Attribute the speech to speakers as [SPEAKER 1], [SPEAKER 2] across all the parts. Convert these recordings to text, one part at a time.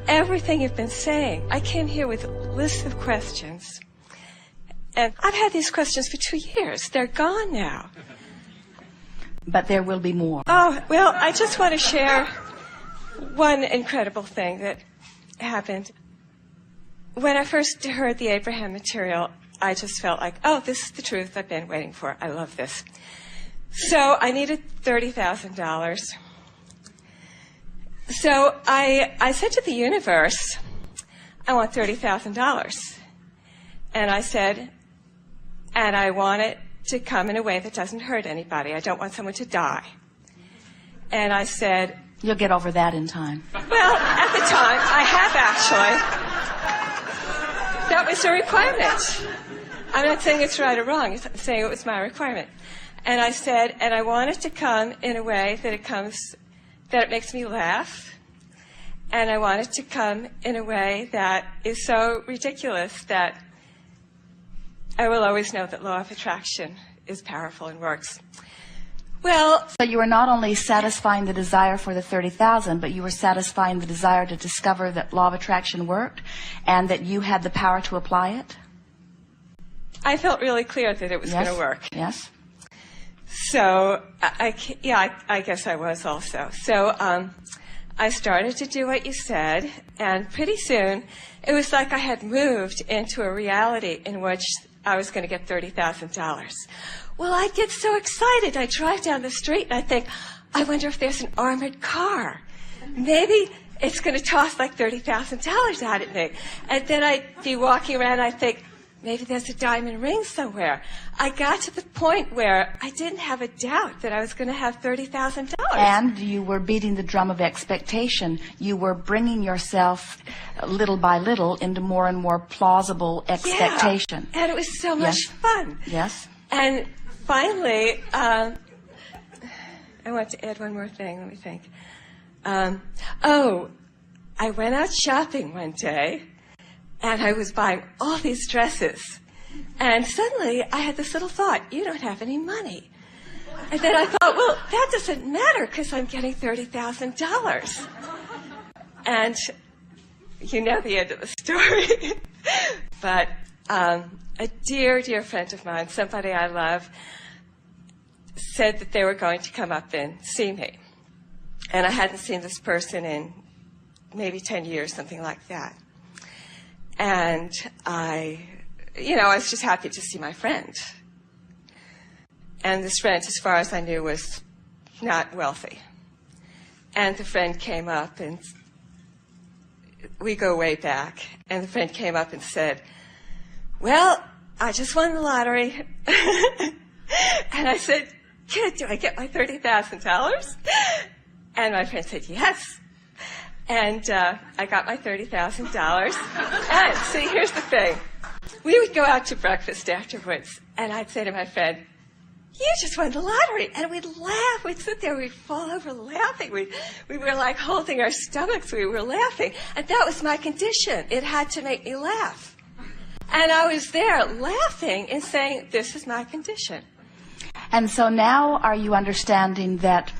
[SPEAKER 1] everything you've been saying. I came here with lists of questions. And I've had these questions for 2 years. They're gone now.
[SPEAKER 2] But there will be more.
[SPEAKER 1] Oh, well, I just want to share one incredible thing that happened. When I first heard the Abraham material, I just felt like, oh, this is the truth I've been waiting for. I love this. So I needed $30,000. So I said to the universe, I want $30,000. And I said, and I want it to come in a way that doesn't hurt anybody. I don't want someone to die. And I said...
[SPEAKER 2] You'll get over that in time.
[SPEAKER 1] Well, at the time, I have actually. That was a requirement. I'm not saying it's right or wrong. I'm saying it was my requirement. And I said, and I want it to come in a way that it makes me laugh. And I want it to come in a way that is so ridiculous that I will always know that law of attraction is powerful and works. Well,
[SPEAKER 2] so you were not only satisfying the desire for the 30,000, but you were satisfying the desire to discover that law of attraction worked and that you had the power to apply it?
[SPEAKER 1] I felt really clear that it was going to work.
[SPEAKER 2] Yes.
[SPEAKER 1] So, I guess I was also. So, I started to do what you said, and pretty soon, it was like I had moved into a reality in which I was going to get $30,000. Well, I'd get so excited. I'd drive down the street, and I'd think, I wonder if there's an armored car. Maybe it's going to toss like $30,000 out at me. And then I'd be walking around, and I'd think, maybe there's a diamond ring somewhere. I got to the point where I didn't have a doubt that I was going to have $30,000.
[SPEAKER 2] And you were beating the drum of expectation. You were bringing yourself little by little into more and more plausible expectation.
[SPEAKER 1] Yeah, and it was so much fun.
[SPEAKER 2] Yes.
[SPEAKER 1] And finally, I want to add one more thing. Let me think. I went out shopping one day. And I was buying all these dresses. And suddenly, I had this little thought, you don't have any money. And then I thought, well, that doesn't matter because I'm getting $30,000. And you know the end of the story. But a dear, dear friend of mine, somebody I love, said that they were going to come up and see me. And I hadn't seen this person in maybe 10 years, something like that. And I was just happy to see my friend. And this friend, as far as I knew, was not wealthy. And the friend came up, and we go way back. And the friend came up and said, well, I just won the lottery. And I said, kid, do I get my $30,000? And my friend said, yes. And I got my $30,000. And see, here's the thing. We would go out to breakfast afterwards, and I'd say to my friend, you just won the lottery. And we'd laugh. We'd sit there. We'd fall over laughing. We were like holding our stomachs. We were laughing. And that was my condition. It had to make me laugh. And I was there laughing and saying, this is my condition.
[SPEAKER 2] And so now are you understanding that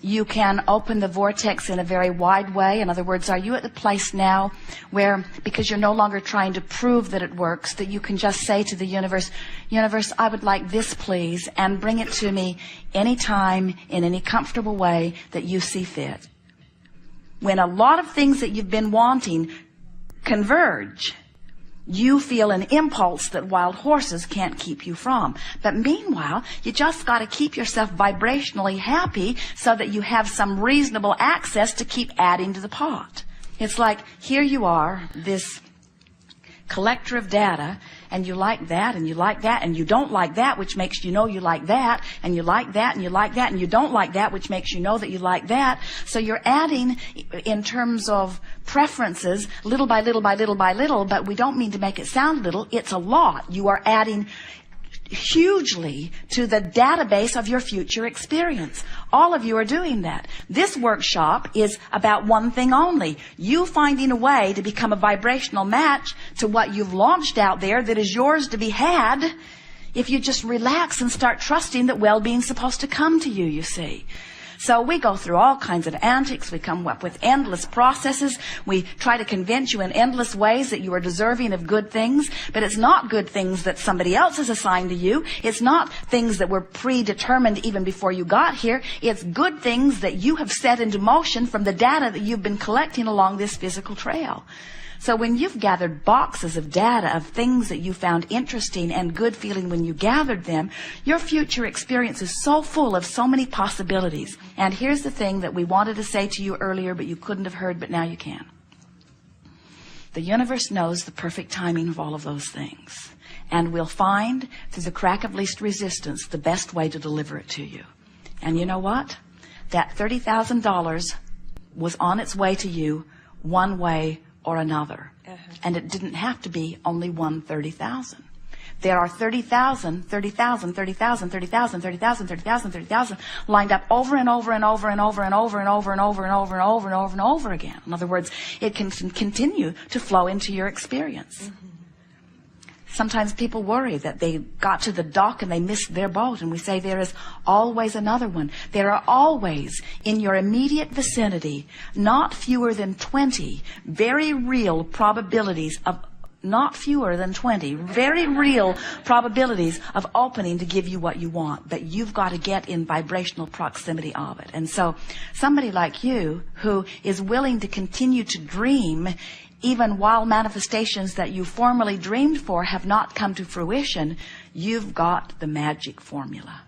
[SPEAKER 2] you can open the vortex in a very wide way? In other words, are you at the place now where, because you're no longer trying to prove that it works, that you can just say to the universe, universe, I would like this, please, and bring it to me anytime, in any comfortable way that you see fit? When a lot of things that you've been wanting converge, you feel an impulse that wild horses can't keep you from. But meanwhile, you just got to keep yourself vibrationally happy so that you have some reasonable access to keep adding to the pot. It's like, here you are, this collector of data, and you like that, and you like that, and you don't like that, which makes you know you like that, and you like that, and you like that, and you don't like that, which makes you know that you like that. So you're adding, in terms of preferences, little by little by little by little, but we don't mean to make it sound little. It's a lot. You are adding hugely to the database of your future experience. All of you are doing that. This workshop is about one thing only. You finding a way to become a vibrational match to what you've launched out there that is yours to be had if you just relax and start trusting that well-being's supposed to come to you, you see. So we go through all kinds of antics. We come up with endless processes. We try to convince you in endless ways that you are deserving of good things, but it's not good things that somebody else has assigned to you. It's not things that were predetermined even before you got here. It's good things that you have set into motion from the data that you've been collecting along this physical trail. So when you've gathered boxes of data of things that you found interesting and good feeling when you gathered them, your future experience is so full of so many possibilities. And here's the thing that we wanted to say to you earlier, but you couldn't have heard, but now you can. The universe knows the perfect timing of all of those things. And will find, through the crack of least resistance, the best way to deliver it to you. And you know what? That $30,000 was on its way to you one way or another. And it didn't have to be only one 30,000. There are 30,000, 30,000, 30,000, 30,000, 30,000, 30,000, 30,000 lined up over and over and over and over and over and over and over and over and over and over and over again. In other words, it can continue to flow into your experience. Sometimes people worry that they got to the dock and they missed their boat, and we say there is always another one. There are always in your immediate vicinity not fewer than 20 very real probabilities of not fewer than 20 very real probabilities of opening to give you what you want, but you've got to get in vibrational proximity of it. And so somebody like you who is willing to continue to dream even while manifestations that you formerly dreamed for have not come to fruition, you've got the magic formula.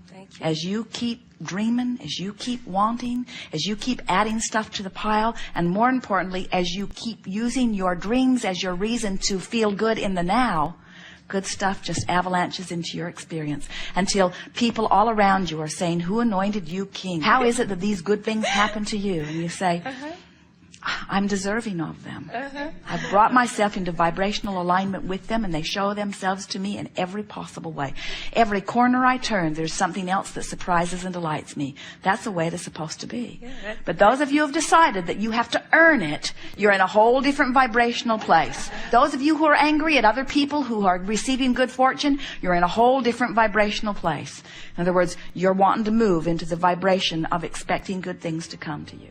[SPEAKER 1] Thank you.
[SPEAKER 2] As you keep dreaming, as you keep wanting, as you keep adding stuff to the pile, and more importantly, as you keep using your dreams as your reason to feel good in the now, good stuff just avalanches into your experience until people all around you are saying, "Who anointed you king? How is it that these good things happen to you?" And you say, "I'm deserving of them. I've brought myself into vibrational alignment with them, and they show themselves to me in every possible way. Every corner I turn, there's something else that surprises and delights me." That's the way it is supposed to be. But those of you who have decided that you have to earn it, you're in a whole different vibrational place. Those of you who are angry at other people who are receiving good fortune, you're in a whole different vibrational place. In other words, you're wanting to move into the vibration of expecting good things to come to you.